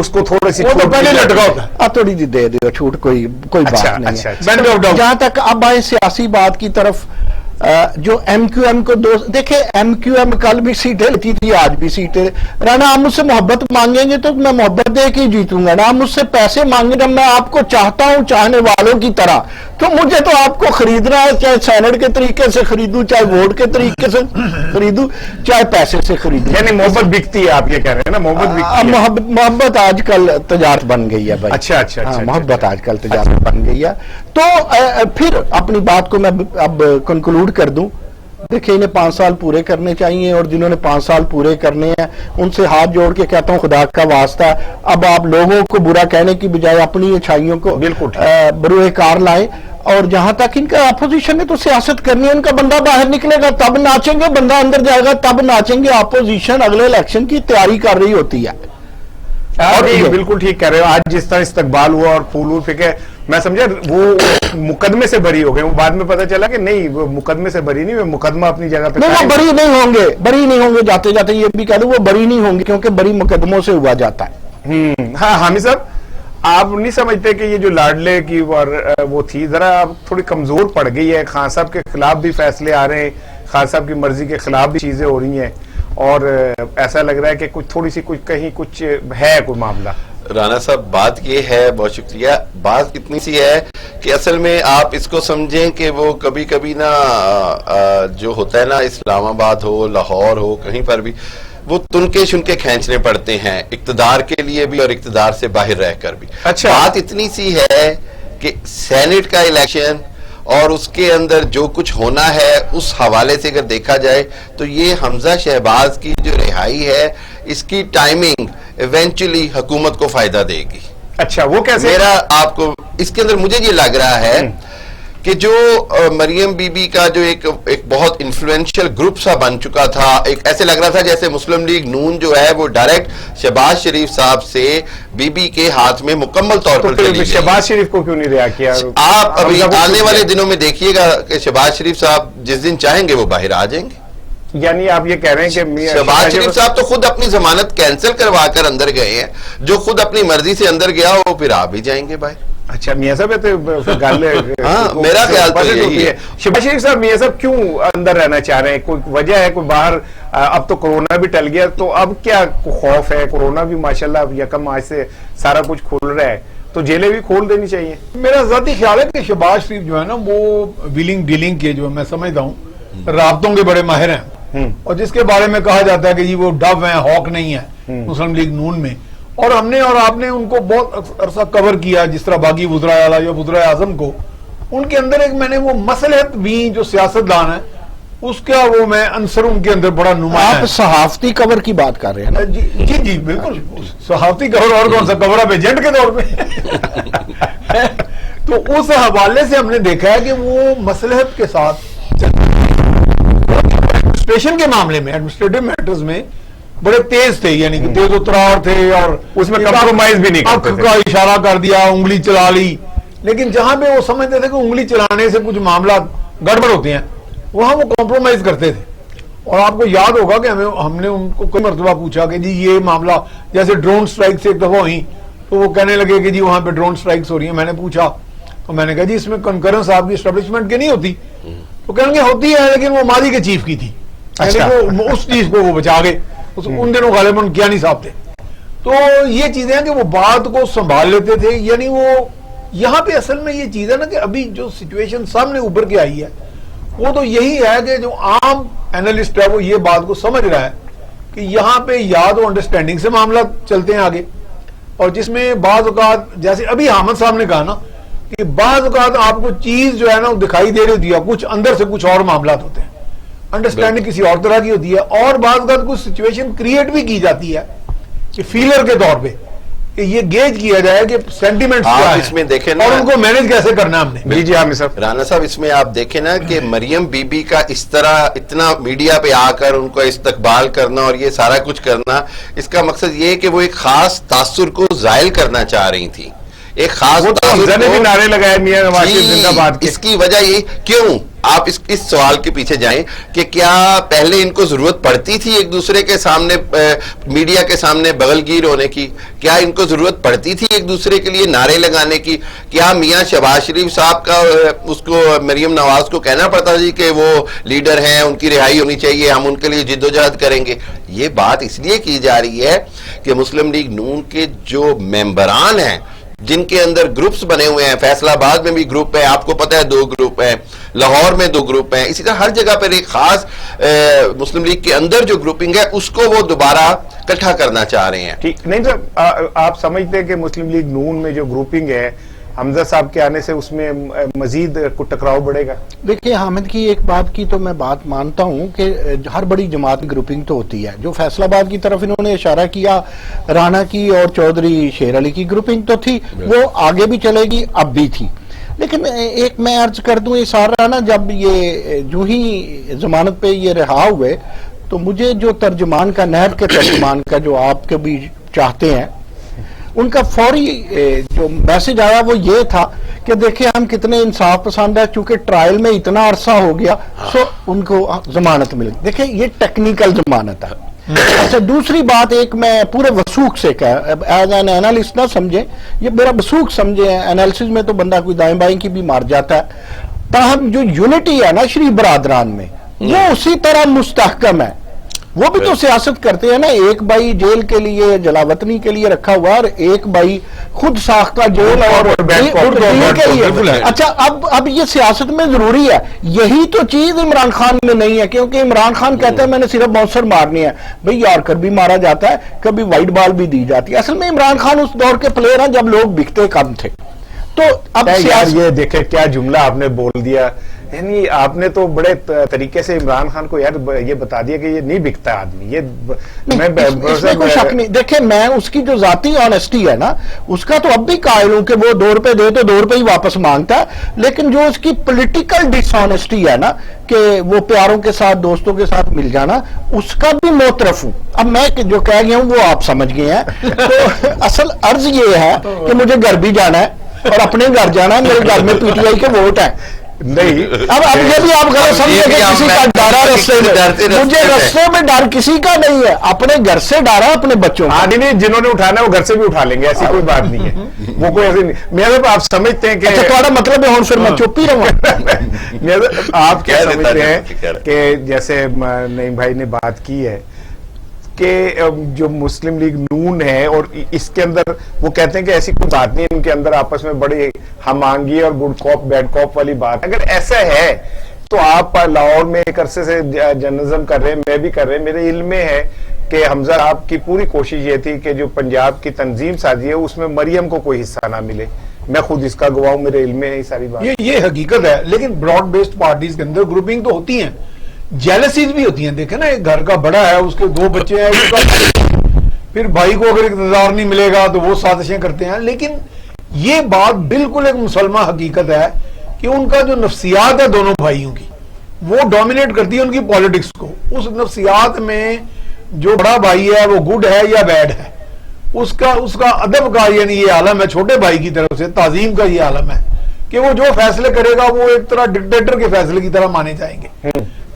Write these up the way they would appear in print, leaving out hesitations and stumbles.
اس کو تھوڑی سی وہ تو پہلے لٹکا ہوتا ہے. آپ تھوڑی سی دے دو چھوٹ, کوئی بات نہیں اچھا ہے. Benefit of doubt. جہاں تک اب آئے سیاسی بات کی طرف, جو ایم کیو ایم کو دیکھیں, ایم کیو ایم کل بھی سیٹیں لیتی تھی, آج بھی سیٹیں. رانا آپ مجھ سے محبت مانگیں گے تو میں محبت دے کے ہی جیتوں گا نا. آپ مجھ سے پیسے مانگیں گے, میں آپ کو چاہتا ہوں چاہنے والوں کی طرح, تو مجھے تو آپ کو خریدنا ہے, چاہے سینٹ کے طریقے سے خریدوں, چاہے ووٹ کے طریقے سے خریدوں, چاہے پیسے سے خریدوں. یعنی محبت بکتی ہے, آپ یہ کہہ رہے ہیں نا, محبت بکتی ہے. محبت آج کل تجارت بن گئی ہے بھائی. اچھا. محبت آج کل تجارت بن گئی ہے. تو پھر اپنی بات کو میں اب کنکلوڈ کر دوں. دیکھیں, انہیں 5 سال پورے کرنے چاہیے, اور جنہوں نے 5 سال پورے کرنے ہیں ان سے ہاتھ جوڑ کے کہتا ہوں خدا کا واسطہ, اب آپ لوگوں کو برا کہنے کی بجائے اپنی اچھائیوں کو بروئے کار لائیں. اور جہاں تک ان کا اپوزیشن ہے تو سیاست کرنی ہے, ان کا بندہ باہر نکلے گا تب ناچیں گے, بندہ اندر جائے گا تب ناچیں گے. اپوزیشن اگلے الیکشن کی تیاری کر رہی ہوتی ہے. اور بالکل ٹھیک کہہ رہے ہو. آج جس طرح استقبال ہوا اور پھول پھینکے, میں سمجھا وہ مقدمے سے بری ہو گئے, وہ بعد میں پتا چلا کہ نہیں, وہ مقدمے سے بری نہیں, وہ مقدمہ اپنی جگہ پہ نہیں, وہ بری نہیں ہوں گے. جاتے جاتے یہ بھی کہہ دوں, وہ بری نہیں ہوں گے کیونکہ بری مقدموں سے ہوا جاتا ہے. ہاں حامد صاحب, آپ نہیں سمجھتے کہ یہ جو لاڈلے کی وہ تھی ذرا تھوڑی کمزور پڑ گئی ہے؟ خان صاحب کے خلاف بھی فیصلے آ رہے ہیں, خان صاحب کی مرضی کے خلاف بھی چیزیں ہو رہی ہیں, اور ایسا لگ رہا ہے کہ کچھ تھوڑی سی کہیں کچھ ہے کوئی معاملہ. رانا صاحب بات یہ ہے, بہت شکریہ, بات اتنی سی ہے کہ اصل میں آپ اس کو سمجھیں کہ وہ کبھی کبھی نا جو ہوتا ہے نا, اسلام آباد ہو, لاہور ہو, کہیں پر بھی وہ تنکے شنکے کھینچنے پڑتے ہیں, اقتدار کے لیے بھی اور اقتدار سے باہر رہ کر بھی. اچھا, بات اتنی سی ہے کہ سینٹ کا الیکشن اور اس کے اندر جو کچھ ہونا ہے اس حوالے سے اگر دیکھا جائے تو یہ حمزہ شہباز کی جو رہائی ہے, اس کی ٹائمنگ ایونچولی حکومت کو فائدہ دے گی. اچھا, وہ کیسے؟ میرا آپ کو اس کے اندر مجھے یہ لگ رہا ہے کہ جو مریم بی بی کا جو ایک بہت انفلوئنشل گروپ سا بن چکا تھا, ایک ایسے لگ رہا تھا جیسے مسلم لیگ نون جو ہے وہ ڈائریکٹ شہباز شریف صاحب سے بی بی کے ہاتھ میں مکمل طور پر چلی گئی. شہباز شریف کو کیوں نہیں رہا کیا؟ آپ ابھی آنے والے دنوں میں دیکھیے گا کہ شہباز شریف صاحب جس دن چاہیں گے وہ باہر آ جائیں گے. یعنی آپ یہ کہہ رہے ہیں کہ شہباز شریف صاحب تو خود اپنی ضمانت کینسل کروا کر اندر گئے ہیں, جو خود اپنی مرضی سے اندر گیا وہ پھر آ بھی جائیں گے باہر. اچھا میاں صاحب, ہاں میرا خیال تو یہی ہے. شہباز شریف صاحب, میاں صاحب کیوں اندر رہنا چاہ رہے ہیں؟ کوئی وجہ ہے کوئی باہر؟ اب تو کورونا بھی ٹل گیا, تو اب کیا خوف ہے؟ کورونا بھی ماشاءاللہ یکم آج سے سارا کچھ کھل رہا ہے, تو جیلیں بھی کھول دینی چاہیے. میرا ذاتی خیال ہے کہ شہباز شریف جو ہے نا وہ ویلنگ ڈیلنگ کے جو میں سمجھتا ہوں رابطوں کے بڑے ماہر ہیں, اور جس کے بارے میں کہا جاتا ہے کہ جی وہ ڈو ہیں, ہاک نہیں ہے مسلم لیگ نون میں, اور ہم نے اور آپ نے ان کو بہت عرصہ کور کیا, جس طرح باقی وزراء اعلیٰ یا وزراء اعظم کو, ان کے اندر ایک میں نے وہ مصلحت بھی جو سیاست دان ہے اس کا وہ میں عنصر ان کے اندر بڑا نمایاں. آپ صحافتی کور کی بات کر رہے ہیں نا؟ جی بالکل, صحافتی کور, اور کون سا کور, اب ایجنٹ کے طور پہ. تو اس حوالے سے ہم نے دیکھا ہے کہ وہ مصلحت کے ساتھ ایڈمنسٹریشن کے معاملے میں, ایڈمنسٹریٹو میٹرز میں بڑے تیز تھے, یعنی کہ تیز و ترار تھے, اور اس میں کمپرومائز بھی نہیں کرتے تھے. کا اشارہ کر دیا, انگلی چلا لی, لیکن جہاں پہ وہ سمجھتے تھے کہ انگلی چلانے سے کچھ معاملات گڑبڑ ہوتے ہیں وہاں وہ کمپرومائز کرتے تھے. اور آپ کو یاد ہوگا کہ ہم نے ان کو کئی مرتبہ پوچھا کہ جی یہ معاملہ جیسے ڈرون سٹرائک سے ایک دفعہ ہوئی تو وہ کہنے لگے کہ جی وہاں پہ ڈرون سٹرائکس ہو رہی ہیں. میں نے پوچھا تو میں نے کہا جی اس میں کنکرنس آپ کی اسٹیبلشمنٹ کی نہیں ہوتی؟ تو کہیں گے ہوتی ہے, لیکن وہ ماضی کے چیف کی تھی, یعنی وہ اس چیز کو وہ بچا گئے, ان دنوں غالباً کیا نہیں صاحب تھے. تو یہ چیزیں ہیں کہ وہ بات کو سنبھال لیتے تھے. یعنی وہ یہاں پہ اصل میں یہ چیز ہے نا کہ ابھی جو سچویشن سامنے ابھر کے آئی ہے وہ تو یہی ہے کہ جو عام اینالسٹ ہے وہ یہ بات کو سمجھ رہا ہے کہ یہاں پہ یاد و انڈرسٹینڈنگ سے معاملات چلتے ہیں آگے, اور جس میں بعض اوقات جیسے ابھی حامد صاحب نے کہا نا کہ بعض اوقات آپ کو چیز جو ہے نا دکھائی دے رہی ہوتی ہے, کچھ اندر سے کچھ اور معاملات ہوتے ہیں, انڈرسٹینڈنگ کسی اور طرح کی ہوتی ہے, اور بعض اوقات کچھ سچویشن کریٹ بھی کی جاتی ہے کہ فیلر کے طور پہ کہ یہ گیج کیا جائے کہ سینٹیمنٹس کیا ہیں, اس میں دیکھیں نا, اور ان کو مینج کیسے کرنا ہم نے. جی حامد صاحب. رانا صاحب اس میں آپ دیکھیں نا کہ مریم بی بی کا اس طرح اتنا میڈیا پہ آ کر ان کو استقبال کرنا اور یہ سارا کچھ کرنا, اس کا مقصد یہ ہے کہ وہ ایک خاص تاثر کو زائل کرنا چاہ رہی تھی, ایک خاص نعرے لگائے میاں نواز شریف زندہ باد کے. اس کی وجہ یہ کیوں آپ اس سوال کے پیچھے جائیں کہ کیا پہلے ان کو ضرورت پڑتی تھی ایک دوسرے کے سامنے میڈیا کے سامنے بغل گیر ہونے کی؟ کیا ان کو ضرورت پڑتی تھی ایک دوسرے کے لیے نعرے لگانے کی؟ کیا میاں شہباز شریف صاحب کا اس کو مریم نواز کو کہنا پڑتا جی کہ وہ لیڈر ہیں، ان کی رہائی ہونی چاہیے، ہم ان کے لیے جد و جہد کریں گے؟ یہ بات اس لیے کی جا رہی ہے کہ مسلم لیگ نون کے جو ممبران ہیں، جن کے اندر گروپس بنے ہوئے ہیں، فیصل آباد میں بھی گروپ ہے، آپ کو پتہ ہے 2 گروپ ہیں، لاہور میں 2 گروپ ہیں، اسی طرح ہر جگہ پر ایک خاص مسلم لیگ کے اندر جو گروپنگ ہے اس کو وہ دوبارہ اکٹھا کرنا چاہ رہے ہیں۔ ٹھیک نہیں سر، آپ سمجھتے ہیں کہ مسلم لیگ نون میں جو گروپنگ ہے حمزہ صاحب کے آنے سے اس میں مزید ٹکراؤ بڑھے گا؟ دیکھیں حامد کی ایک بات کی تو میں بات مانتا ہوں کہ ہر بڑی جماعت گروپنگ تو ہوتی ہے، جو فیصل آباد کی طرف انہوں نے اشارہ کیا، رانا کی اور چودھری شیر علی کی گروپنگ تو تھی، وہ آگے بھی چلے گی، اب بھی تھی۔ لیکن ایک میں عرض کر دوں، یہ سارا نا جب یہ جو ہی ضمانت پہ یہ رہا ہوئے تو مجھے جو ترجمان کا، نیب کے ترجمان کا جو آپ کے بھی چاہتے ہیں، ان کا فوری جو میسج آیا وہ یہ تھا کہ دیکھیں ہم کتنے انصاف پسند ہے، چونکہ ٹرائل میں اتنا عرصہ ہو گیا سو ان کو ضمانت مل گئی۔ دیکھیں یہ ٹیکنیکل ضمانت ہے۔ اچھا دوسری بات ایک میں پورے وثوق سے ایز این اینالسٹ نہ سمجھیں، یہ میرا وثوق سمجھیں، اینالسس میں تو بندہ کوئی دائیں بائیں کی بھی مار جاتا ہے، تاہم جو یونٹی ہے نا شریف برادران میں وہ اسی طرح مستحکم ہے۔ وہ بھی تو سیاست کرتے ہیں نا، ایک بھائی جیل کے لیے جلاوطنی کے لیے رکھا ہوا اور ایک بھائی خود ساختہ جیل اور ڈیل کے لیے۔ اچھا اب یہ سیاست میں ضروری ہے، یہی تو چیز عمران خان میں نہیں ہے، کیونکہ عمران خان کہتا ہے میں نے صرف باؤنسر مارنی ہے، بھئی یارکر بھی مارا جاتا ہے، کبھی وائٹ بال بھی دی جاتی ہے۔ اصل میں عمران خان اس دور کے پلیئر ہیں جب لوگ بکتے کم تھے۔ تو اب یہ دیکھیں کیا جملہ آپ نے بول دیا، یعنی آپ نے تو بڑے طریقے سے عمران خان کو یار یہ بتا دیا کہ یہ نہیں بکتا آدمی، یہ اس میں کوئی شک نہیں۔ دیکھیں میں اس کی جو ذاتی آنیسٹی ہے نا اس کا تو اب بھی قائل ہوں کہ وہ 2 روپے دے تو 2 روپے ہی واپس مانگتا ہے، لیکن جو اس کی پولیٹیکل ڈس آنیسٹی ہے نا کہ وہ پیاروں کے ساتھ دوستوں کے ساتھ مل جانا، اس کا بھی موترف ہوں۔ اب میں جو کہہ گیا ہوں وہ آپ سمجھ گئے ہیں۔ تو اصل عرض یہ ہے کہ مجھے گھر بھی جانا ہے اور اپنے گھر جانا ہے، میرے گھر میں پی ٹی آئی کے ووٹ ہیں۔ نہیں اب یہ بھی آپ غلط سمجھے کہ کسی کا ڈرا رستے میں، مجھے رستے میں ڈر کسی کا نہیں ہے، اپنے گھر سے ڈرا اپنے بچوں کا۔ نہیں، جنہوں نے اٹھانا ہے وہ گھر سے بھی اٹھا لیں گے، ایسی کوئی بات نہیں ہے، وہ کوئی ایسی نہیں۔ میرا آپ سمجھتے ہیں کہ تھوڑا مطلب ہے پھر میں چپ ہی رہوں۔ آپ کیا سمجھتے ہیں کہ جیسے نعیم بھائی نے بات کی ہے کہ جو مسلم لیگ نون ہے اور اس کے اندر وہ کہتے ہیں کہ ایسی کوئی بات نہیں، ان کے اندر آپس میں بڑی ہم آہنگی اور گڈ کاپ بیڈ کاپ والی بات، اگر ایسا ہے تو آپ لاہور میں ایک عرصے سے جرنلزم کر رہے ہیں، میں بھی کر رہے ہیں، میرے علم میں ہے کہ حمزہ آپ کی پوری کوشش یہ تھی کہ جو پنجاب کی تنظیم سازی ہے اس میں مریم کو کوئی حصہ نہ ملے، میں خود اس کا گواہ ہوں، میرے علم میں ہے یہ ساری بات۔ یہ حقیقت ہے، لیکن براڈ بیسڈ پارٹیز کے اندر گروپنگ تو ہوتی ہیں، جیلسیز بھی ہوتی ہیں۔ دیکھیں نا ایک گھر کا بڑا ہے، اس کے 2 بچے ہیں، پھر بھائی کو اگر اقتدار نہیں ملے گا تو وہ سازشیں کرتے ہیں۔ لیکن یہ بات بالکل ایک مسلمہ حقیقت ہے کہ ان کا جو نفسیات ہے دونوں بھائیوں کی وہ ڈومینیٹ کرتی ہے ان کی پالیٹکس کو۔ اس نفسیات میں جو بڑا بھائی ہے وہ گڈ ہے یا بیڈ ہے، اس کا ادب کا یعنی یہ عالم ہے، چھوٹے بھائی کی طرف سے تعظیم کا یہ عالم ہے کہ وہ جو فیصلے کرے گا وہ ایک طرح ڈکٹیٹر کے فیصلے کی طرح مانے جائیں گے۔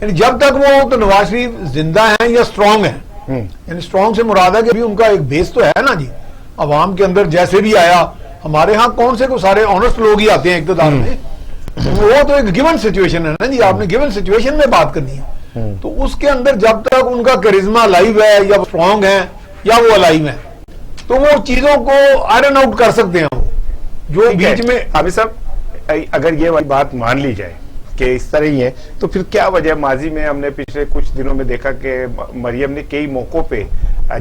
یعنی جب تک وہ تو نواز شریف زندہ ہیں یا سٹرونگ ہیں، یعنی سٹرونگ سے مراد ہے کہ ابھی ان کا ایک بیس تو ہے نا جی، عوام کے اندر جیسے بھی آیا، ہمارے ہاں کون سے کو سارے آنےسٹ لوگ ہی آتے ہیں اقتدار میں، وہ تو ایک گیون سچویشن ہے نا جی، آپ نے گیون سچویشن میں بات کرنی ہے، تو اس کے اندر جب تک ان کا کرزما لائیو ہے یا سٹرونگ ہے یا وہ الائیو ہے تو وہ چیزوں کو آئرن آؤٹ کر سکتے ہیں۔ وہ جو بیچ میں عابد صاحب اگر یہ والی بات مان لی جائے کہ اس طرح ہی ہے تو پھر کیا وجہ؟ ماضی میں ہم نے پچھلے کچھ دنوں میں دیکھا کہ مریم نے کئی موقعوں پہ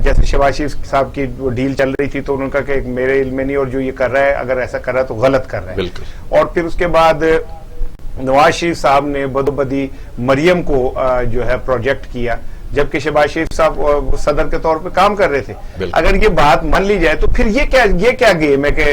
جیسے شہباز شریف صاحب کی وہ ڈیل چل رہی تھی تو انہوں نے کہا کہ میرے علم میں نہیں اور جو یہ کر رہا ہے اگر ایسا کر رہا ہے تو غلط کر رہا ہے، اور پھر اس کے بعد نواز شریف صاحب نے بدی مریم کو جو ہے پروجیکٹ کیا جبکہ شہباز شریف صاحب صدر کے طور پہ کام کر رہے تھے۔ اگر یہ بات مان لی جائے تو پھر یہ کیا گیم ہے کہ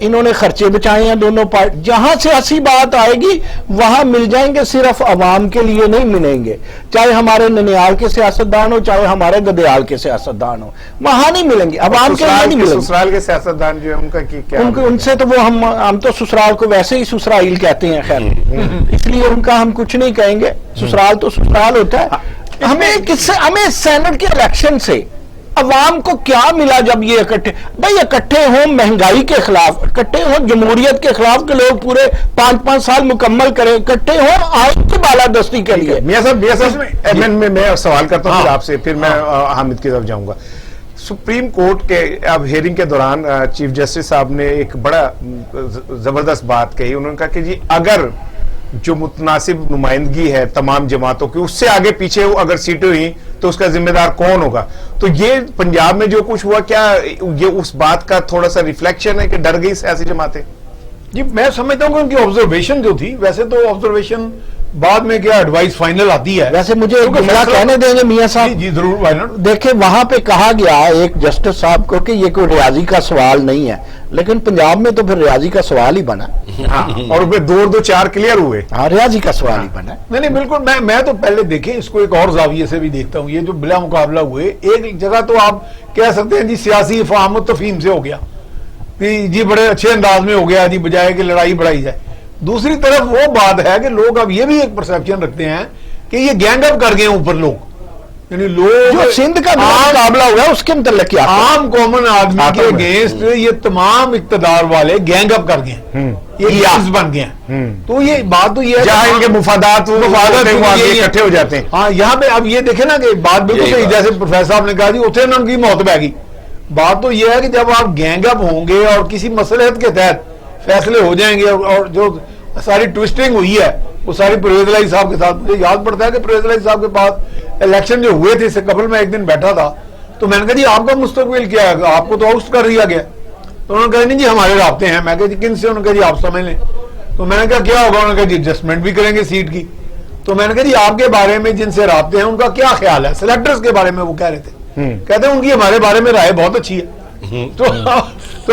انہوں نے خرچے بچائے ہیں دونوں پارٹی. جہاں سے ہنسی بات آئے گی وہاں مل جائیں گے, صرف عوام کے لیے نہیں ملیں گے. چاہے ہمارے ننیال کے سیاستدان ہو, چاہے ہمارے گدیال کے سیاستدان ہو, وہاں نہیں ملیں گے. عوام کے لیے نہیں ملیں گے. سسرال کے سیاستدان جو ہے ان کا کیا ان سے تو وہ ہم تو سسرال کو ویسے ہی سسرائیل کہتے ہیں, خیر اس لیے ان کا ہم کچھ نہیں کہیں گے. سسرال تو سسرال ہوتا ہے. ہمیں سینٹ کے الیکشن سے عوام کو کیا ملا جب یہ اکٹھے ہوں مہنگائی کے خلاف, اکٹھے ہوں جمہوریت کے خلاف کہ لوگ پورے 5 سال مکمل کریں, اکٹھے ہوں آئین کی بالادستی کے لیے. میاں صاحب میں سوال کرتا ہوں آپ سے, پھر میں حامد کی طرف جاؤں گا. سپریم کورٹ کے اب ہیئرنگ کے دوران چیف جسٹس صاحب نے ایک بڑا زبردست بات کہی. انہوں نے کہا کہ جی اگر جو متناسب نمائندگی ہے تمام جماعتوں کی اس سے آگے پیچھے اگر سیٹیں ہوئی تو اس کا ذمہ دار کون ہوگا. تو یہ پنجاب میں جو کچھ ہوا, کیا یہ اس بات کا تھوڑا سا ریفلیکشن ہے کہ ڈر گئی سیاسی جماعتیں؟ جی میں سمجھتا ہوں کہ ان کی آبزرویشن جو تھی, ویسے تو آبزرویشن بعد میں کیا ایڈوائس فائنل آتی ہے. ویسے مجھے ایک جملہ کہنے دیں گے میاں صاحب. جی ضرور بھائی. دیکھیں وہاں پہ کہا گیا ایک جسٹس صاحب کو کہ یہ کوئی ریاضی کا سوال نہیں ہے, لیکن پنجاب میں تو پھر ریاضی کا سوال ہی بنا. اور دو 4 کلیئر ہوئے. ہاں ریاضی کا سوال ہی بنا. نہیں بالکل. میں تو پہلے دیکھیں اس کو ایک اور زاویے سے بھی دیکھتا ہوں. یہ جو بلا مقابلہ ہوئے, ایک جگہ تو آپ کہہ سکتے ہیں جی سیاسی فہم و تفہیم سے ہو گیا, جی بڑے اچھے انداز میں ہو گیا جی, بجائے کہ لڑائی بڑھائی جائے. دوسری طرف وہ بات ہے کہ لوگ اب یہ بھی ایک پرسیپشن رکھتے ہیں کہ یہ گینگ اپ کر گئے اوپر لوگ, یعنی لوگ جو سندھ کا مقابلہ ہوا ہے اس کے متعلق کیا عام کامن آدمی کے اگینسٹ یہ تمام اقتدار والے گینگ اپ کر گئے, یہ بن گئے ہیں. تو یہ بات تو یہ ہے جہاں ان کے مفادات اکٹھے ہو جاتے ہیں. ہاں یہاں پہ اب یہ دیکھیں نا کہ بات بالکل صحیح, جیسے پروفیسر صاحب نے کہا جی اتنے ان کی موت پہ گئی. بات تو یہ ہے کہ جب آپ گینگ اپ ہوں گے اور کسی مصلحت کے تحت فیصلے ہو جائیں گے, اور جو ساری ٹوسٹنگ ہوئی ہے وہ ساری پرویز الہی صاحب کے ساتھ. مجھے یاد پڑتا ہے کہ پرویز الہی صاحب کے پاس الیکشن جو ہوئے تھے اس سے قبل میں ایک دن بیٹھا تھا, تو میں نے کہا جی آپ کا مستقبل کیا ہے, آپ کو تو آؤٹ کر دیا گیا. تو انہوں نے کہا نہیں جی ہمارے رابطے ہیں. میں کہا جی کن سے؟ انہوں نے کہا جی آپ سمجھ لیں. تو میں نے کہا کیا ہوگا؟ انہوں نے کہا جی ایڈجسٹمنٹ بھی کریں گے سیٹ کی. تو میں نے کہا جی آپ کے بارے میں جن سے رابطے ہیں ان کا کیا خیال ہے؟ سلیکٹرز کے بارے میں وہ کہہ رہے تھے, کہتے ہیں ان کی ہمارے بارے میں رائے بہت اچھی ہے. تو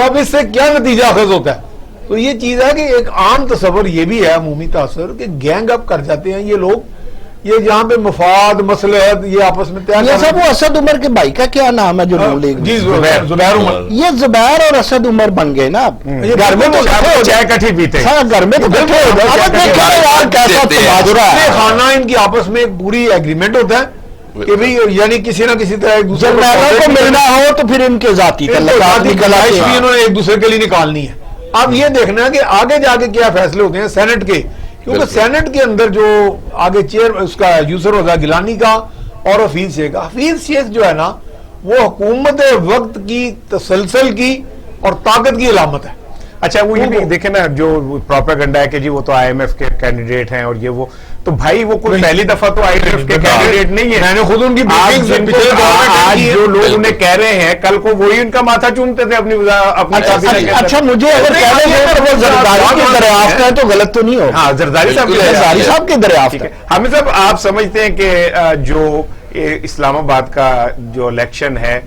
اب اس سے کیا نتیجہ اخذ ہوتا ہے؟ تو یہ چیز ہے کہ ایک عام تصور یہ بھی ہے, عمومی تاثر, کہ گینگ اپ کر جاتے ہیں یہ لوگ, یہ جہاں پہ مفاد مصلحت یہ آپس میں طے یہ سب. وہ اسد عمر کے بھائی کا کیا نام ہے جو نون لیگ؟ جی زبیر عمر. یہ زبیر اور اسد عمر بن گئے نا. گھر میں تو چائے کٹھی پیتے ہیں. ہاں گھر میں تو خانہ ان کی آپس میں ایک پوری ایگریمنٹ ہوتا ہے کہ بھی یعنی کسی نہ کسی طرح ایک دوسرے کو ملنا ہو تو پھر ان کے ذاتی گلائش بھی انہوں نے ایک دوسرے کے لیے نکالنی ہے. اب یہ دیکھنا ہے کہ آگے جا کے کیا فیصلے ہوتے ہیں سینٹ کے, کیونکہ سینٹ کے اندر جو آگے چیئر اس کا یوسر ہوتا گیلانی کا اور حفیظ شیخ کا. حفیظ شیخ جو ہے نا وہ حکومت وقت کی تسلسل کی اور طاقت کی علامت ہے. اچھا وہ یہ بھی دیکھیں نا جو پروپیگنڈا ہے کہ جی وہ تو آئی ایم ایف کے کینڈیڈیٹ ہیں اور یہ وہ, تو بھائی وہ کوئی پہلی دفعہ تو آئی ایم ایف کے کینڈیڈیٹ نہیں ہے. میں نے خود ان کی آج جو لوگ انہیں کہہ رہے ہیں کل کو وہی ان کا ماتھا چومتے تھے اپنی. اچھا مجھے اگر کہہ رہے ہیں وہ زرداری کی دریافت ہے تو غلط تو نہیں ہو. ہاں زرداری صاحب کی دریافت ہے. حامد صاحب آپ سمجھتے ہیں کہ جو اسلام آباد کا جو الیکشن ہے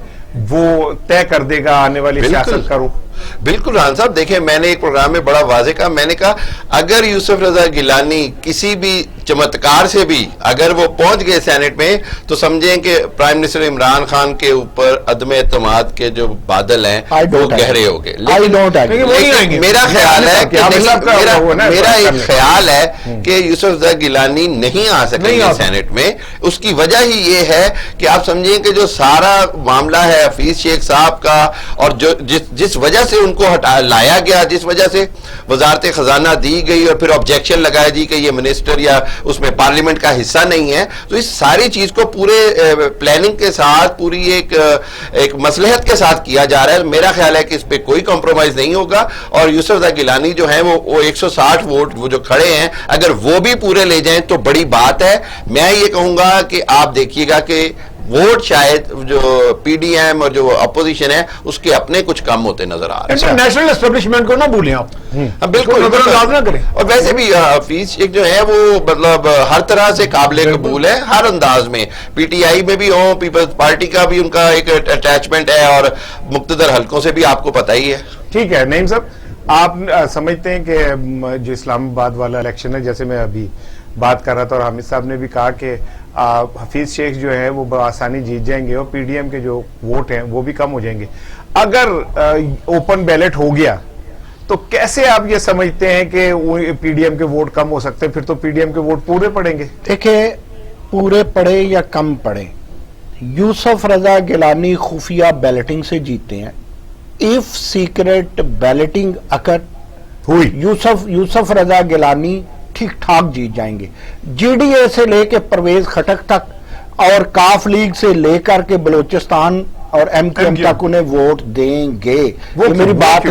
وہ طے کر دے گا آنے والی سیاست کا رخ؟ بالکل رحان صاحب, دیکھیں میں نے ایک پروگرام میں بڑا واضح کہا, میں نے کہا اگر یوسف رضا گیلانی کسی بھی چمتکار سے بھی اگر وہ پہنچ گئے سینٹ میں تو سمجھیں کہ پرائم منسٹر عمران خان کے اوپر عدم اعتماد کے جو بادل ہیں وہ گہرے ہو گئے. لیکن میرا خیال ہے کہ میرا ایک خیال ہے کہ یوسف رضا گیلانی نہیں آ سکیں گے سینٹ میں. اس کی وجہ ہی یہ ہے کہ آپ سمجھیں کہ جو سارا معاملہ ہے حفیظ شیخ صاحب کا, اور جو جس وجہ سے ان کو لایا گیا, جس وجہ سے وزارت خزانہ دی گئی اور پھر آبجیکشن لگایا جی کہ یہ منسٹر یا اس میں پارلیمنٹ کا حصہ نہیں ہے, تو اس ساری چیز کو پورے پلاننگ کے ساتھ پوری ایک مصلحت کے ساتھ کیا جا رہا ہے. میرا خیال ہے کہ اس پہ کوئی کمپرومائز نہیں ہوگا, اور یوسف رضا گیلانی جو ہیں وہ 160 ووٹ وہ جو کھڑے ہیں اگر وہ بھی پورے لے جائیں تو بڑی بات ہے. میں یہ کہوں گا کہ آپ دیکھیے گا کہ ووٹ شاید جو پی ڈی ایم اور جو اپوزیشن ہے اس کے اپنے کچھ کم ہوتے نظر آ رہے ہیں. نیشنل اسٹیبلشمنٹ کو نہ بھولیں آپ, بالکل نہ کریں. اور ویسے بھی حفیظ شیخ جو ہے وہ مطلب ہر طرح سے قابل قبول ہے, ہر انداز میں. پی ٹی آئی میں بھی ہوں, پیپلز پارٹی کا بھی ان کا ایک اٹیچمنٹ ہے, اور مقتدر حلقوں سے بھی آپ کو پتہ ہی ہے. ٹھیک ہے نعیم صاحب, آپ سمجھتے ہیں کہ جو اسلام آباد والا الیکشن ہے, جیسے میں ابھی بات کر رہا تھا اور حامد صاحب نے بھی کہا کہ حفیظ شیخ جو ہے وہ بآسانی جیت جائیں گے اور پی ڈی ایم کے جو ووٹ ہیں وہ بھی کم ہو جائیں گے, اگر اوپن بیلٹ ہو گیا تو کیسے آپ یہ سمجھتے ہیں کہ پی ڈی ایم کے ووٹ کم ہو سکتے ہیں؟ پھر تو پی ڈی ایم کے ووٹ پورے پڑیں گے. دیکھیں پورے پڑے یا کم پڑے, یوسف رضا گیلانی خفیہ بیلٹنگ سے جیتے ہیں. ایف سیکرٹ بیلٹنگ اکر ہوئی یوسف رضا گیلانی ٹھیک ٹھاک جیت جائیں گے. جی ڈی اے سے لے کے پرویز خٹک تک اور کاف لیگ سے لے کر کے بلوچستان اور ایم کیو ایم تک انہیں ووٹ دیں گے. وہ میری بات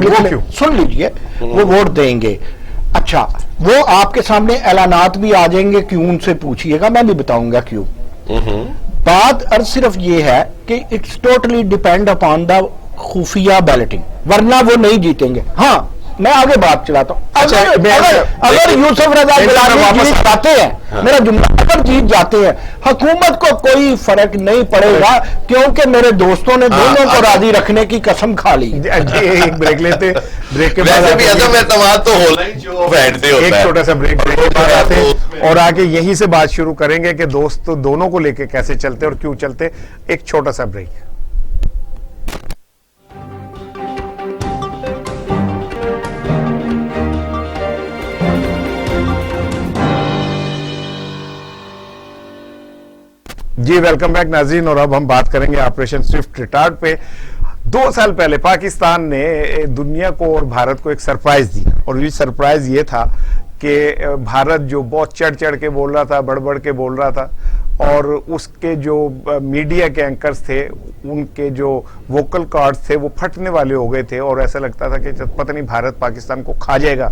سن لیجئے, وہ ووٹ دیں گے. اچھا وہ آپ کے سامنے اعلانات بھی آ جائیں گے, کیوں ان سے پوچھئے گا, میں بھی بتاؤں گا کیوں. بات ارض صرف یہ ہے کہ it's totally depend upon the خفیہ بیلٹنگ, ورنہ وہ نہیں جیتیں گے. ہاں میں آگے بات چلاتا ہوں. اگر یوسف رضا گیلانی جیت جاتے ہیں, میرا جملہ اگر جیت جاتے ہیں, حکومت کو کوئی فرق نہیں پڑے گا, کیونکہ میرے دوستوں نے دونوں کو راضی رکھنے کی قسم کھا لی. ایک بریک لیتے, بریک کے بعد ایک چھوٹا سا بریک کے بعد آتے ہیں اور آگے یہیں سے بات شروع کریں گے کہ دوست دونوں کو لے کے کیسے چلتے اور کیوں چلتے. ایک چھوٹا سا بریک. جی ویلکم بیک ناظرین, اور اب ہم بات کریں گے آپریشن سوئفٹ ریٹارڈ پہ. 2 سال پہلے پاکستان نے دنیا کو اور بھارت کو ایک سرپرائز دیا, اور یہ سرپرائز یہ تھا کہ بھارت جو بہت چڑھ کے بول رہا تھا, بڑھ کے بول رہا تھا, اور اس کے جو میڈیا کے اینکرز تھے ان کے جو ووکل کارڈز تھے وہ پھٹنے والے ہو گئے تھے, اور ایسا لگتا تھا کہ پتہ نہیں بھارت پاکستان کو کھا جائے گا,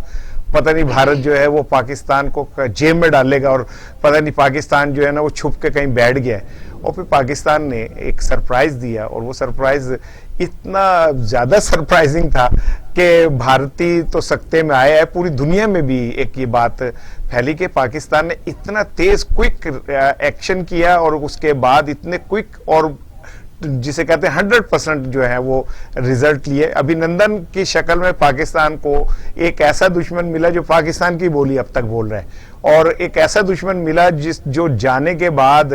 پتہ نہیں بھارت جو ہے وہ پاکستان کو جیب میں ڈالے گا, اور پتہ نہیں پاکستان جو ہے نا وہ چھپ کے کہیں بیٹھ گیا ہے. اور پھر پاکستان نے ایک سرپرائز دیا, اور وہ سرپرائز اتنا زیادہ سرپرائزنگ تھا کہ بھارتی تو سکتے میں آیا ہے, پوری دنیا میں بھی ایک یہ بات پھیلی کہ پاکستان نے اتنا تیز کوئک ایکشن کیا, اور اس کے بعد اتنے کوئک اور جسے کہتے ہیں 100% جو ہے وہ ریزلٹ لیے. ابھی نندن کی شکل میں پاکستان کو ایک ایسا دشمن ملا جو پاکستان کی بولی اب تک بول رہا ہے, اور ایک ایسا دشمن ملا جو جانے کے بعد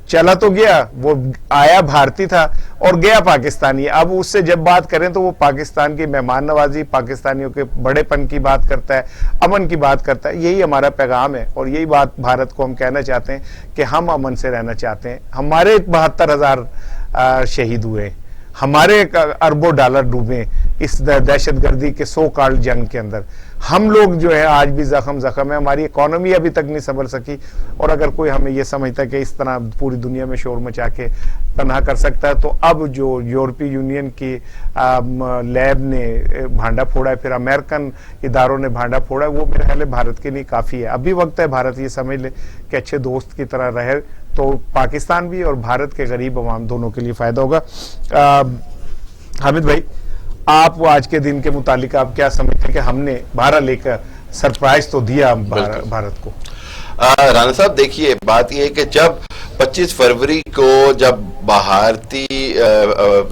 چلا تو گیا, وہ آیا بھارتی تھا اور گیا پاکستانی. اب اس سے جب بات کریں تو وہ پاکستان کی مہمان نوازی, پاکستانیوں کے بڑے پن کی بات کرتا ہے, امن کی بات کرتا ہے. یہی ہمارا پیغام ہے, اور یہی بات بھارت کو ہم کہنا چاہتے ہیں کہ ہم امن سے رہنا چاہتے ہیں. ہمارے 72,000 شہید ہوئے, ہمارے اربوں ڈالر ڈوبے اس دہشت گردی کے سو کالڈ جنگ کے اندر. ہم لوگ جو ہے آج بھی زخم ہے, ہماری اکانومی ابھی تک نہیں سنبھل سکی, اور اگر کوئی ہمیں یہ سمجھتا ہے کہ اس طرح پوری دنیا میں شور مچا کے تنہا کر سکتا ہے, تو اب جو یورپی یونین کی لیب نے بھانڈا پھوڑا ہے, پھر امریکن اداروں نے بھانڈا پھوڑا ہے, وہ میرے خیال ہے بھارت کے لیے کافی ہے. ابھی وقت ہے بھارت یہ سمجھ لے کہ اچھے دوست کی طرح رہے, تو پاکستان بھی اور بھارت کے غریب عوام دونوں کے لیے فائدہ ہوگا. حامد بھائی, آپ آج کے دن کے متعلق آپ کیا سمجھتے ہیں کہ ہم نے بہرحال ایک سرپرائز تو دیا بھارت کو؟ رانا صاحب دیکھیے, بات یہ ہے کہ جب 25 فروری کو جب بھارتی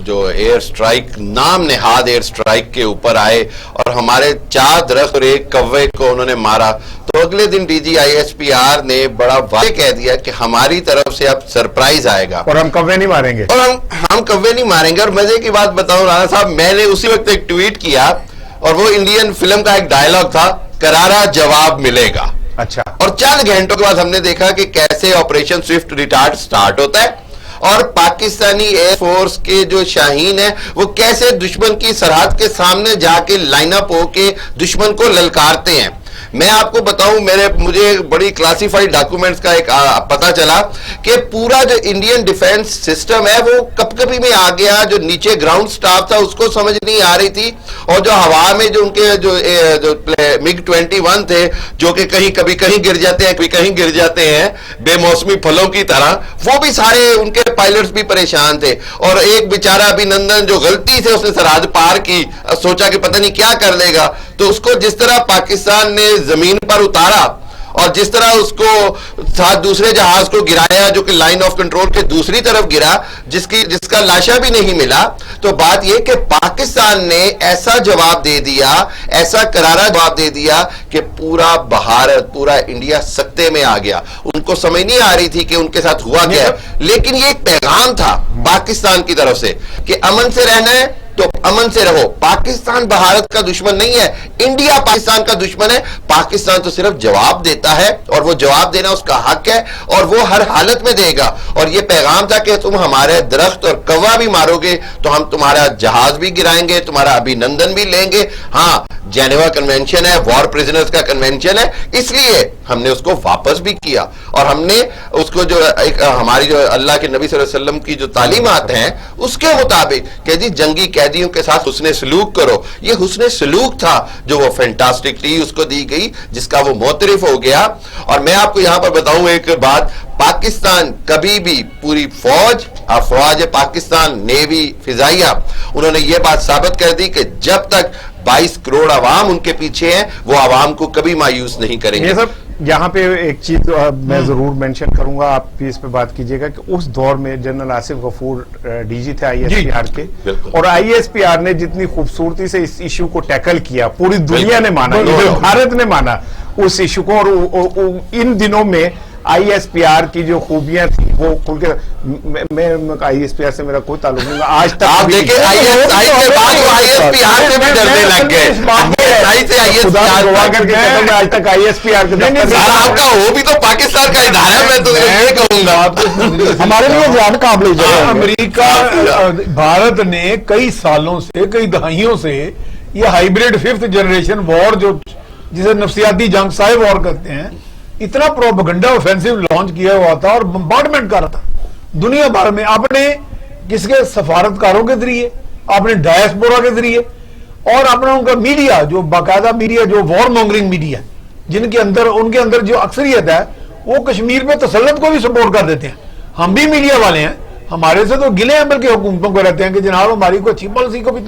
جو ایئر سٹرائک, نام نہاد ایئر سٹرائک کے اوپر آئے اور ہمارے 4 درخت اور 1 کوے کو انہوں نے مارا, تو اگلے دن D G I S P R نے بڑا واضح کہہ دیا کہ ہماری طرف سے اب سرپرائز آئے گا, اور ہم کوے نہیں ماریں گے, اور ہم کوے نہیں ماریں گے. اور مزے کی بات بتاؤں رانا صاحب, میں نے اسی وقت ایک ٹویٹ کیا, اور وہ انڈین فلم کا ایک ڈائلاگ تھا, کرارا جواب ملے گا. اچھا, اور 4 گھنٹوں کے بعد ہم نے دیکھا کہ کیسے آپریشن سوئفٹ ریٹارڈ سٹارٹ ہوتا ہے, اور پاکستانی ایئر فورس کے جو شاہین ہیں وہ کیسے دشمن کی سرحد کے سامنے جا کے لائن اپ ہو کے دشمن کو للکارتے ہیں. میں آپ کو بتاؤں, مجھے بڑی کلاسیفائیڈ ڈاکومنٹس کا ایک پتہ چلا کہ پورا جو انڈین ڈیفنس سسٹم ہے وہ کبھی میں آ گیا. جو نیچے گراؤنڈ سٹاف تھا اس کو سمجھ نہیں آ رہی تھی, اور جو ہوا میں جو ان کے جو MiG 21 تھے جو کہ کبھی کہیں گر جاتے ہیں, کہیں گر جاتے ہیں بے موسمی پھلوں کی طرح, وہ بھی سارے ان کے پائلٹس بھی پریشان تھے. اور ایک بیچارہ ابھینندن جو غلطی سے اس نے سرحد پار کی, سوچا کہ پتہ نہیں کیا کر لے گا, تو اس کو جس طرح پاکستان نے زمین پر اتارا اور جس طرح اس کو ساتھ دوسرے جہاز کو گرایا جو کہ لائن آف کنٹرول کے دوسری طرف گرا جس کا لاشا بھی نہیں ملا. تو بات یہ کہ پاکستان نے ایسا جواب دے دیا, ایسا کرارا جواب دے دیا کہ پورا بھارت, پورا انڈیا سکتے میں آ گیا. ان کو سمجھ نہیں آ رہی تھی کہ ان کے ساتھ ہوا کیا ہے, لیکن یہ ایک پیغام تھا پاکستان کی طرف سے کہ امن سے رہنا ہے تو امن سے رہو. پاکستان بھارت کا دشمن نہیں ہے, انڈیا پاکستان کا دشمن ہے. پاکستان تو صرف جواب دیتا ہے اور وہ جواب دینا اس کا حق ہے اور وہ ہر حالت میں دے گا. اور یہ پیغام تھا کہ تم ہمارے درخت اور کوا بھی مارو گے تو ہم تمہارا جہاز بھی گرائیں گے, تمہارا ابھینندن بھی لیں گے. ہاں, جینیوا کنونشن ہے, وار پریزنرز کا کنونشن ہے, اس لیے ہم نے اس کو واپس بھی کیا. اور ہم نے اس کو جو ہماری جو اللہ کے نبی صلی اللہ علیہ وسلم کی جو تعلیمات ہیں اس کے مطابق کہ جی جنگی قیدیوں کے ساتھ حسن سلوک کرو, یہ حسن سلوک تھا جو وہ فینٹاسٹک ٹی اس کو دی گئی جس کا وہ معترف ہو گیا. اور میں آپ کو یہاں پر بتاؤں ایک بات, پاکستان کبھی بھی پوری فوج, افواج پاکستان, نیوی, فضائیہ, انہوں نے یہ بات ثابت کر دی کہ جب تک 22 کروڑ عوام ان کے پیچھے ہیں وہ عوام کو کبھی مایوس نہیں کریں گے. یہ سب یہاں پہ ایک چیز میں ضرور مینشن کروں گا, آپ بھی اس پہ بات کیجئے گا کہ اس دور میں جنرل آصف غفور ڈی جی تھے ISPR کے, اور ISPR نے جتنی خوبصورتی سے اس ایشو کو ٹیکل کیا, پوری دنیا نے مانا, بھارت نے مانا اس ایشو کو. اور ان دنوں میں ISPR کی جو خوبیاں تھیں وہ کھل کے, میں ISPR سے میرا کوئی تعلق نہیں, آج تک آپ دیکھیں ISI کے بعد وہ ISPR سے بھی ڈرنے لگ گئے. ISI سے ISPR کر کے آج تک ISPR کے آپ کا وہ بھی تو پاکستان کا ادارہ ہے, میں تو یہ کہوں گا ہمارے لیے زیادہ قابل جگہ. امریکہ بھارت نے کئی سالوں سے, کئی دہائیوں سے یہ ہائیبریڈ 5th جنریشن وار جو جسے نفسیاتی جنگ سائے وار کرتے ہیں, اتنا پروپیگنڈا آفینسو لانچ کیا ہوا تھا اور بمبارڈمنٹ کر رہا تھا دنیا بھر میں, اپنے کس کے سفارتکاروں کے ذریعے, اپنے ڈائسپورا کے ذریعے, اور اپنا ان کا میڈیا جو باقاعدہ میڈیا جو وار مونگرنگ میڈیا جن کے اندر ان کے اندر جو اکثریت ہے وہ کشمیر پہ تسلط کو بھی سپورٹ کر دیتے ہیں. ہم بھی میڈیا والے ہیں, ہمارے سے تو گلے ہیں بلکہ حکومتوں کو رہتے ہیں کہ جناب ہماری کو اچھی پالیسی کو بھی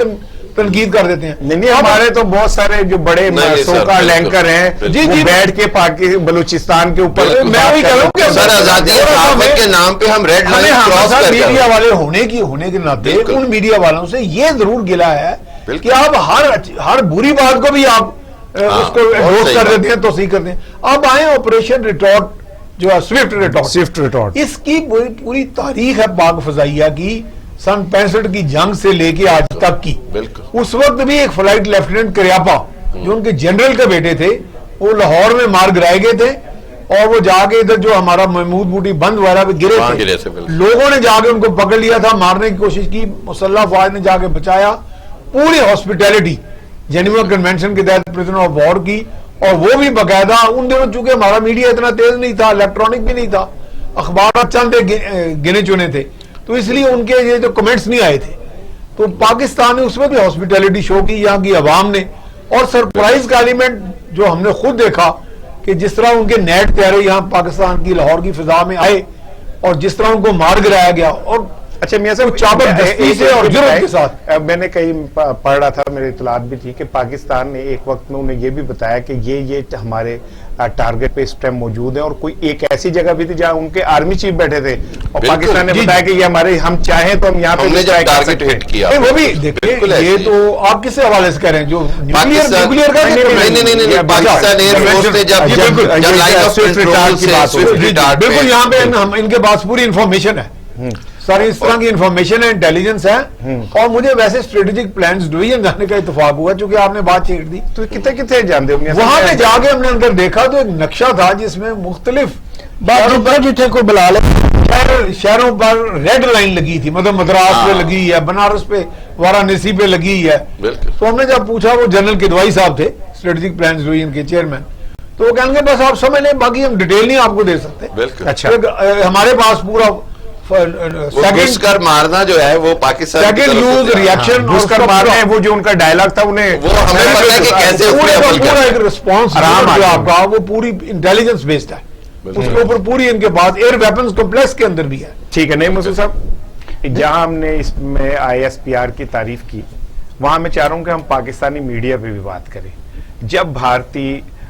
تنقید کر دیتے ہیں. نہیں, ہمارے تو بہت سارے جو بڑے سوکا لینکر ہیں وہ بیٹھ کے بلوچستان کے اوپر, میں وہی کہہ رہا ہوں کہ سر آزادی صحافت کے نام پہ ہم ریڈ لائن کراس کر گئے. میڈیا والے ہونے کے ناطے ان میڈیا والوں سے یہ ضرور گلا ہے کہ آپ ہر بری بات کو بھی آپ اس کو ایڈوس کر دیتے ہیں, توثیق کرتے ہیں. اب آئیں آپریشن ریٹارٹ جو ہے سوئفٹ ریٹارٹ, اس کی پوری تاریخ ہے پاک فضائیہ کی سن 65 کی جنگ سے لے کے آج تک کی. اس وقت بھی ایک فلائٹ لیفٹیننٹ کریاپا جو ان کے جنرل کے بیٹے تھے وہ لاہور میں مار گرائے گئے تھے, اور وہ جا کے ادھر جو ہمارا محمود بوٹی بند وغیرہ پہ گرے تھے, لوگوں نے جا کے ان کو پکڑ لیا تھا, مارنے کی کوشش کی, مسلح فوج نے جا کے بچایا. پوری ہاسپٹیلٹی جنیوا کنونشن کے تحت پرزنر آف وار کی, اور وہ بھی باقاعدہ ان دنوں چونکہ ہمارا میڈیا اتنا تیز نہیں تھا, الیکٹرانک بھی نہیں تھا, اخبارات چند گنے چنے تھے, تو اس لیے ان کے یہ جو کمنٹس نہیں آئے تھے. تو پاکستان نے اس میں بھی ہاسپٹیلٹی شو کی یہاں کی عوام نے, اور سرپرائز کا ایلیمنٹ جو ہم نے خود دیکھا کہ جس طرح ان کے نیٹ طیارے یہاں پاکستان کی لاہور کی فضا میں آئے اور جس طرح ان کو مار گرایا گیا. اور اچھا میاں صاحب, چابک دستی سے اور جرات کے ساتھ میں نے کہیں پڑھ رہا تھا, میرے اطلاعات بھی تھی کہ پاکستان نے ایک وقت میں انہیں یہ بھی بتایا کہ یہ ہمارے ٹارگٹ پہ اس ٹائم موجود ہے, اور کوئی ایک ایسی جگہ بھی تھی جہاں ان کے آرمی چیف بیٹھے تھے اور پاکستان نے بتایا کہ یہ ہمارے, ہم چاہیں تو ہم یہاں پہ ٹارگٹ ہٹ کیا. وہ بھی دیکھیں, یہ تو آپ کس حوالے سے کہہ رہے ہیں جو نیوکلیئر کا, بالکل یہاں پہ ان کے پاس پوری انفارمیشن ہے, ساری اس طرح کی انفارمیشن ہے, انٹیلیجنس ہے. اور مجھے ویسے اسٹریٹجک پلانز ڈویژن جانے کا اتفاق ہوا چونکہ آپ نے بات چھیڑ دی. تو کتنے جانتے ہوں گے وہاں پہ جا کے ہم نے اندر دیکھا تو ایک نقشہ تھا جس میں مختلف جتنے کو بلا لے شہروں پر ریڈ لائن لگی تھی, مطلب مدراس پہ لگی ہے, بنارس پہ, وارانسی پہ لگی ہے. تو ہم نے جب پوچھا, وہ جنرل کدوائی صاحب تھے اسٹریٹجک پلانز ڈویژن کے چیئرمین, تو وہ کہیں گے بس آپ سمجھ لیں, باقی ہم ڈیٹیل نہیں آپ کو دے سکتے. اچھا, ہمارے پاس پورا گھس کر مارنا جو ہے وہ پاکستان سیکنڈ یوز ریاکشن گھس کر مارنا ہے, وہ جو ان کا ڈائلاگ تھا انہیں وہ ہمیں پتہ ہے کہ کیسے پورا ایک رسپانس جو آپ کا وہ پوری انٹیلیجنس بیسڈ ہے, اس کے اوپر پوری ان کے پاس ایئر ویپنز کمپلیکس کے اندر بھی ہے. ٹھیک ہے. نہیں مسعود صاحب, جہاں ہم نے اس میں ISPR کی تعریف کی, وہاں میں چاہ رہا ہوں کہ ہم پاکستانی میڈیا پہ بھی بات کریں. جب بھارتی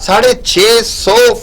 650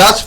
10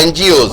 NGOs,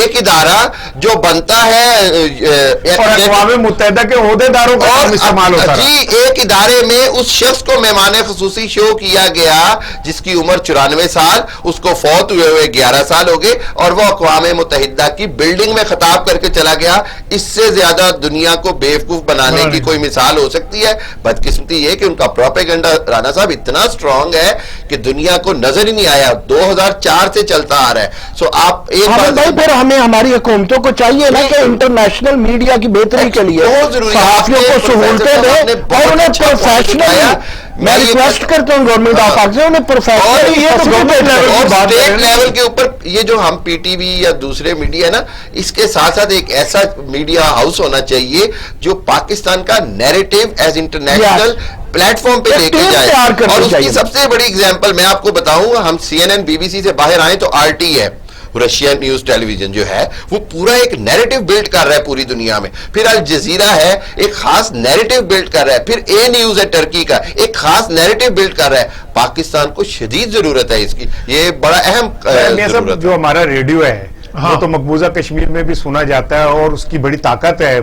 ایک ادارہ جو بنتا ہے اور اقوام متحدہ کے عہدیداروں کا اور استعمال ہوتا جی ایک ادارے میں اس شخص کو مہمان خصوصی شو کیا گیا جس کی عمر 94 سال، اس کو فوت ہوئے 11 سال ہو گئے، اور وہ اقوام متحدہ کی بلڈنگ میں خطاب کر کے چلا گیا۔ اس سے زیادہ دنیا کو بیوقوف بنانے کی کوئی مثال ہو سکتی ہے؟ بدقسمتی یہ کہ ان کا پروپیگنڈا رانا صاحب اتنا سٹرونگ ہے کہ دنیا کو نظر ہی نہیں آیا، 2004 سے چلتا آ رہا ہے۔ سو آپ ایک بھائی پھر ہمیں ہماری حکومتوں کو چاہیے نا کہ انٹرنیشنل میڈیا کی بہتری کے لیے بہت ضروری ہے صحافیوں کو سہولتیں دیں اور انہیں پروفیشنلی، میں ریکویسٹ کرتا ہوں گورنمنٹ آف پاکستان انہیں پروفیشنلی اسٹیٹ لیول کے اوپر یہ جو ہم پی ٹی وی یا دوسرے میڈیا ہے نا، اس کے ساتھ ساتھ ایک ایسا میڈیا ہاؤس ہونا چاہیے جو پاکستان کا narrative as international plate form پہ لے کے جائے۔ اور اس کی سب سے بڑی اگزامپل میں آپ کو بتاؤں، ہم C N N B B C سے باہر آئیں تو آر ٹی ہے، رشین نیوز ٹیلی ویژن جو ہے وہ پورا ایک نیریٹو بلڈ کر رہا ہے پوری دنیا میں۔ پھر الجزیرہ ہے، ایک خاص نیریٹو بلڈ کر رہا ہے۔ پھر اے نیوز ہے ٹرکی کا، ایک خاص نیریٹو بلڈ کر رہا ہے۔ پاکستان کو شدید ضرورت ہے اس کی، یہ بڑا اہم ضرورت ہے۔ جو ہمارا ریڈیو ہے وہ تو مقبوضہ کشمیر میں بھی سنا جاتا ہے اور اس کی بڑی طاقت ہے۔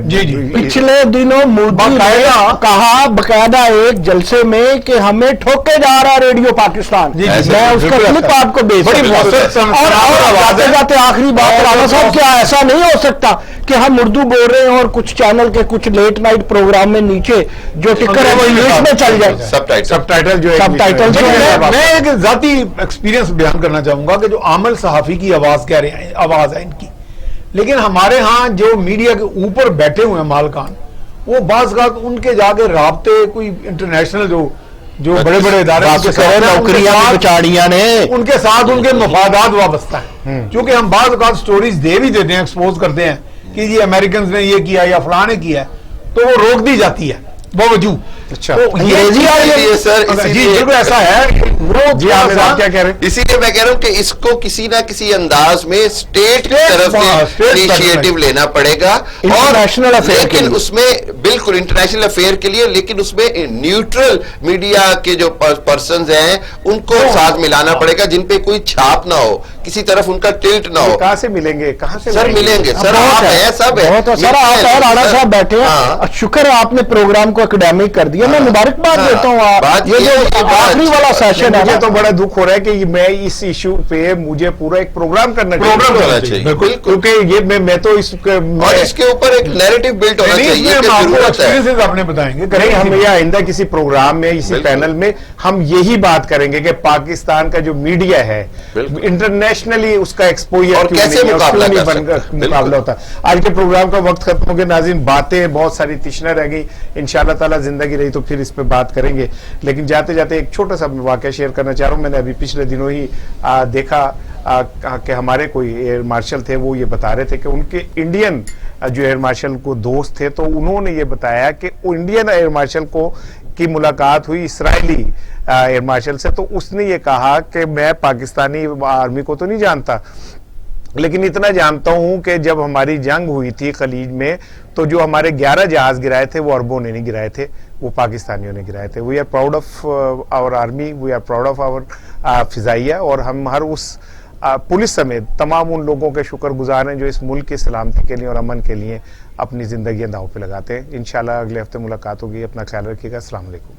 پچھلے دنوں مودی نے کہا باقاعدہ ایک جلسے میں کہ ہمیں ٹھوکے جا رہا ہے ریڈیو پاکستان، میں اس کا کلپ آپ کو بھیج سکتا ہوں۔ اور جاتے جاتے آخری بات رانا صاحب، کیا ایسا نہیں ہو سکتا کہ ہم اردو بول رہے ہیں اور کچھ چینل کے کچھ لیٹ نائٹ پروگرام میں نیچے جو ٹکر ہے وہ انگلش میں چل جائے، سب ٹائٹل جو ہے؟ میں ایک ذاتی ایکسپیرینس بیان کرنا چاہوں گا کہ جو عامل صحافی کی آواز کہہ رہے ہیں، آواز ہے ان کی، لیکن ہمارے ہاں جو میڈیا کے اوپر بیٹھے ہوئے ہیں مالکان، وہ بعض اوقات ان کے جا کے رابطے کوئی انٹرنیشنل جو بڑے بڑے ادارے نوکریاں بچاڑیاں نے ان کے ساتھ ان کے مفادات وابستہ ہیں، کیونکہ ہم بعض اوقات سٹوریز دے بھی دیتے ہیں، ایکسپوز کرتے ہیں کہ یہ امریکنز نے یہ کیا یا فلاں نے کیا ہے، تو وہ روک دی جاتی ہے باوجود۔ اچھا جی بالکل ایسا ہے۔ جی آپ کیا کہہ رہے ہیں؟ اسی لیے میں کہہ رہا ہوں کہ اس کو کسی نہ کسی انداز میں اسٹیٹ کی طرف سے انیشیٹو لینا پڑے گا، اور لیکن اس میں بالکل انٹرنیشنل افیئر کے لیے، لیکن اس میں نیوٹرل میڈیا کے جو پرسنز ہیں ان کو ساتھ ملانا پڑے گا، جن پہ کوئی چھاپ نہ ہو، کسی طرف ان کا ٹلٹ نہ ہو۔ کہاں سے ملیں گے؟ کہاں سے سر ملیں گے؟ سر آپ ہیں، سب ہے سر، آپ اور رانا صاحب بیٹھے ہیں، شکر ہے آپ نے پروگرام کو اکیڈیمک کر دیا، میں مبارکباد دیتا ہوں۔ یہ جو آخری والا سیشن ہے، مجھے تو بڑا دکھ ہو رہا ہے کہ میں اس ایشو پہ مجھے پورا ایک پروگرام کرنا چاہیے، کیونکہ یہ میں تو اس کے اوپر ایک نیریٹو بلڈ ہونا چاہیے۔ اپنے بتائیں گے نہیں، ہم یہ آئندہ کسی پروگرام میں، اسی پینل میں ہم یہی بات کریں گے کہ پاکستان کا جو میڈیا ہے انٹرنیشنلی اس کا ایکسپوجر کیسے مقابلہ ہوتا ہے۔ آج کے پروگرام کا وقت ختم ہو گیا ناظرین، باتیں بہت ساری تشنہ رہ گئی، انشاءاللہ تعالی زندگی رہی تو پھر اس پہ بات کریں گے، لیکن جاتے جاتے ایک چھوٹا سا واقعہ شیئر کرنا چاہ رہا ہوں۔ میں نے ابھی پچھلے دنوں ہی دیکھا کہ ہمارے کوئی ایئر مارشل تھے، وہ یہ بتا رہے تھے کہ ان کے انڈین جو ایئر مارشل کو دوست تھے، تو انہوں نے یہ بتایا کہ انڈین ایئر مارشل کو کی ملاقات ہوئی اسرائیلی ایئر مارشل سے، تو اس نے یہ کہا کہ میں پاکستانی آرمی کو تو نہیں جانتا، لیکن اتنا جانتا ہوں کہ جب ہماری جنگ ہوئی تھی خلیج میں تو جو ہمارے 11 جہاز گرائے تھے وہ عربوں نے نہیں گرائے تھے، وہ پاکستانیوں نے گرائے تھے۔ We are proud of our army, we are proud of our فضائیہ، اور ہم ہر اس پولیس سمیت تمام ان لوگوں کے شکر گزار ہیں جو اس ملک کی سلامتی کے لیے اور امن کے لیے اپنی زندگیاں داؤ پہ لگاتے ہیں۔ انشاءاللہ اگلے ہفتے ملاقات ہوگی، اپنا خیال رکھیے گا، السلام علیکم۔